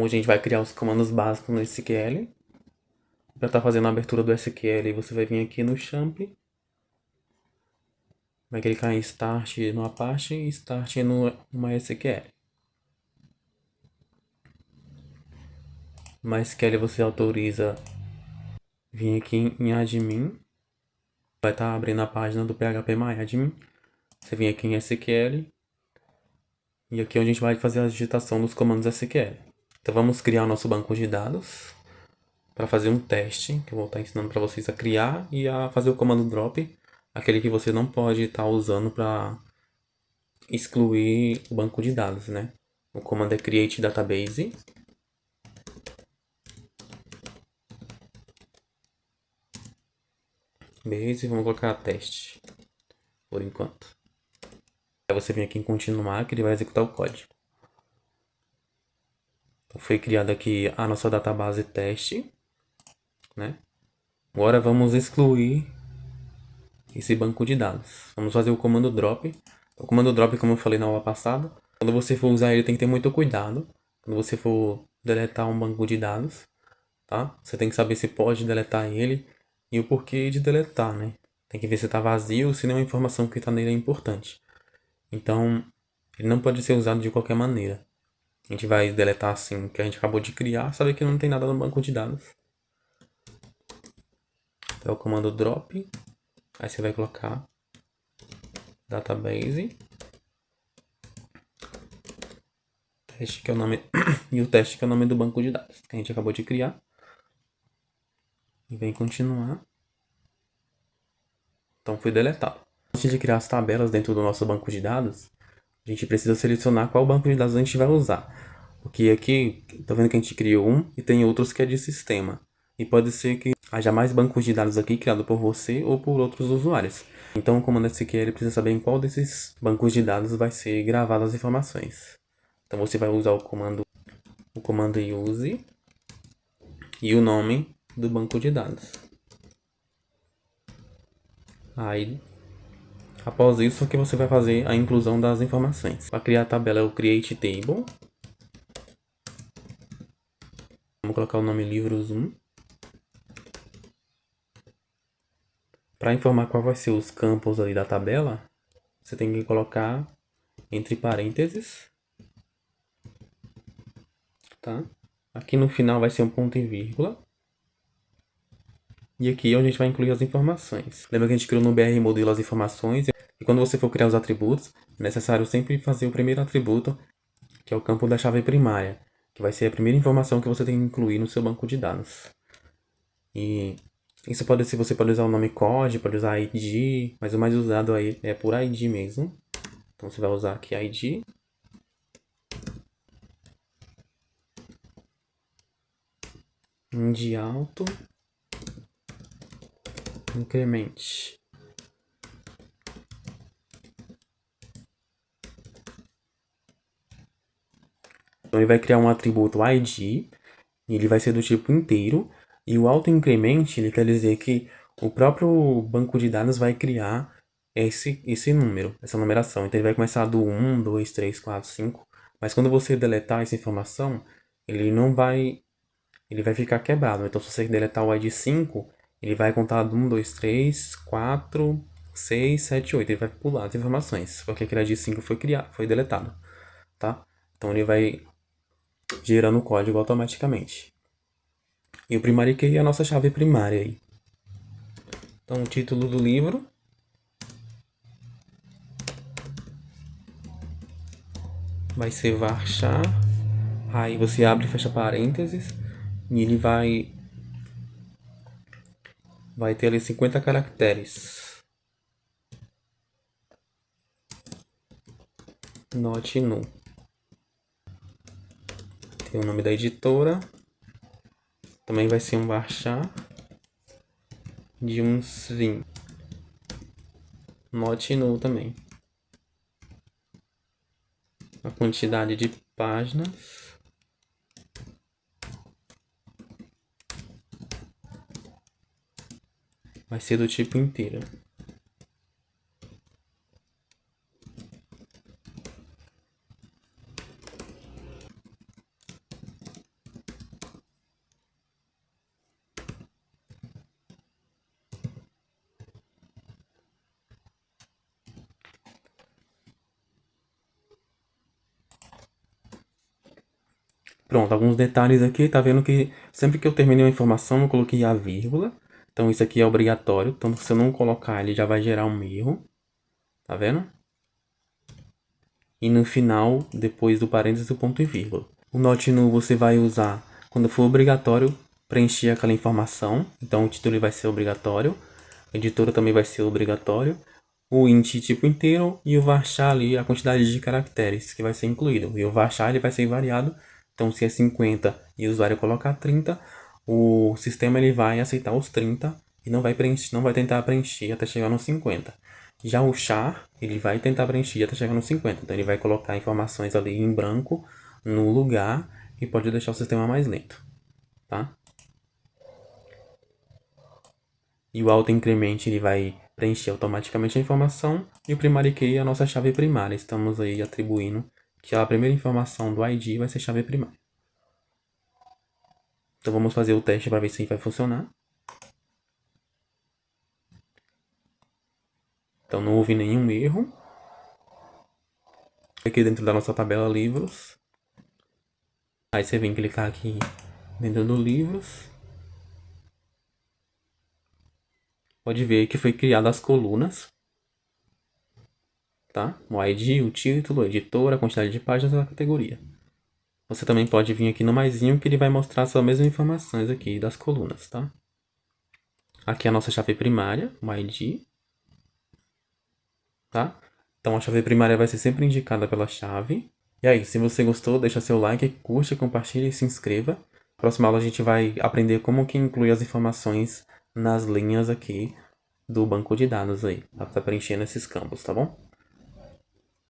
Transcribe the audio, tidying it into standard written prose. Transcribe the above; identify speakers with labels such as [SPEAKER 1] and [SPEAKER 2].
[SPEAKER 1] Hoje a gente vai criar os comandos básicos no SQL. Para estar fazendo a abertura do SQL, você vai vir aqui no Champ, vai clicar em Start no Apache e Start no MySQL. MySQL você autoriza vir aqui em Admin, vai estar abrindo a página do PHP Você vem aqui em SQL e aqui é onde a gente vai fazer a digitação dos comandos SQL. Então vamos criar o nosso banco de dados para fazer um teste, que eu vou estar ensinando para vocês a criar e a fazer o comando drop, aquele que você não pode estar usando para excluir o banco de dados, né? O comando é create database. Vamos colocar teste por enquanto. Aí você vem aqui em continuar, que ele vai executar o código. Então foi criada aqui a nossa database teste, né? Agora vamos excluir esse banco de dados. Vamos fazer o comando drop. O comando drop, como eu falei na aula passada, quando você for usar ele tem que ter muito cuidado. Quando você for deletar um banco de dados, tá? Você tem que saber se pode deletar ele e o porquê de deletar, né? Tem que ver se está vazio, se nenhuma informação que está nele é importante. Então, ele não pode ser usado de qualquer maneira. A gente vai deletar assim que a gente acabou de criar, saber que não tem nada no banco de dados. É o comando drop. Aí você vai colocar database. Teste que é o nome e o teste que é o nome do banco de dados que a gente acabou de criar. E vem continuar. Então foi deletado. Antes de criar as tabelas dentro do nosso banco de dados, a gente precisa selecionar qual banco de dados a gente vai usar. Porque aqui, tá vendo que a gente criou um e tem outros que é de sistema. E pode ser que haja mais bancos de dados aqui criado por você ou por outros usuários. Então o comando SQL precisa saber em qual desses bancos de dados vai ser gravadas as informações. Então você vai usar o comando use e o nome do banco de dados. Aí, após isso, que você vai fazer a inclusão das informações. Para criar a tabela é o create table. Vamos colocar o nome livros 1. Para informar qual vai ser os campos ali da tabela, você tem que colocar entre parênteses, tá? Aqui no final vai ser um ponto e vírgula. E aqui é onde a gente vai incluir as informações. Lembra que a gente criou no BR modelo as informações? E quando você for criar os atributos, é necessário sempre fazer o primeiro atributo, que é o campo da chave primária, que vai ser a primeira informação que você tem que incluir no seu banco de dados. E isso pode ser, você pode usar o nome COD, pode usar ID, mas o mais usado aí é por ID mesmo. Então você vai usar aqui ID. Indi alto. Incremente. Então ele vai criar um atributo ID, e ele vai ser do tipo inteiro, e o auto-incremente, ele quer dizer que o próprio banco de dados vai criar esse número, essa numeração. Então ele vai começar do 1, 2, 3, 4, 5, mas quando você deletar essa informação, ele não vai, ele vai ficar quebrado. Então se você deletar o ID 5, ele vai contar do 1, 2, 3, 4, 6, 7, 8. Ele vai pular as informações, porque aquele ID 5 foi criado, foi deletado, tá? Então ele vai gerando o código automaticamente. E o primário key é a nossa chave primária aí. Então o título do livro vai ser varchar. Aí você abre e fecha parênteses. E ele vai ter ali 50 caracteres. Note no. Tem o nome da editora. Também vai ser um varchar de uns 20. Note no também. A quantidade de páginas. Vai ser do tipo inteiro. Pronto, alguns detalhes aqui, tá vendo que sempre que eu terminei uma informação eu coloquei a vírgula. Então isso aqui é obrigatório, então se eu não colocar ele já vai gerar um erro, tá vendo? E no final, depois do parênteses, o ponto e vírgula. O Note Nu você vai usar quando for obrigatório preencher aquela informação, então o título vai ser obrigatório, a editora também vai ser obrigatório, o int tipo inteiro e o varchar ali a quantidade de caracteres que vai ser incluído. E o varchar ele vai ser variado, então se é 50 e o usuário colocar 30, o sistema ele vai aceitar os 30 e não vai preencher, não vai tentar preencher até chegar nos 50. Já o char, ele vai tentar preencher até chegar nos 50, então ele vai colocar informações ali em branco no lugar que pode deixar o sistema mais lento, tá? E o auto-increment ele vai preencher automaticamente a informação e o primary key é a nossa chave primária. Estamos aí atribuindo que a primeira informação do ID vai ser chave primária. Então vamos fazer o teste para ver se vai funcionar. Então não houve nenhum erro. Aqui dentro da nossa tabela livros. Aí você vem clicar aqui dentro do livros. Pode ver que foi criada as colunas. Tá? O ID, o título, a editora, a quantidade de páginas e a categoria. Você também pode vir aqui no maisinho que ele vai mostrar as mesmas informações aqui das colunas, tá? Aqui é a nossa chave primária, o ID, tá? Então a chave primária vai ser sempre indicada pela chave. E aí, se você gostou, deixa seu like, curte, compartilhe e se inscreva. Próxima aula a gente vai aprender como que inclui as informações nas linhas aqui do banco de dados aí, para preenchendo esses campos, tá bom?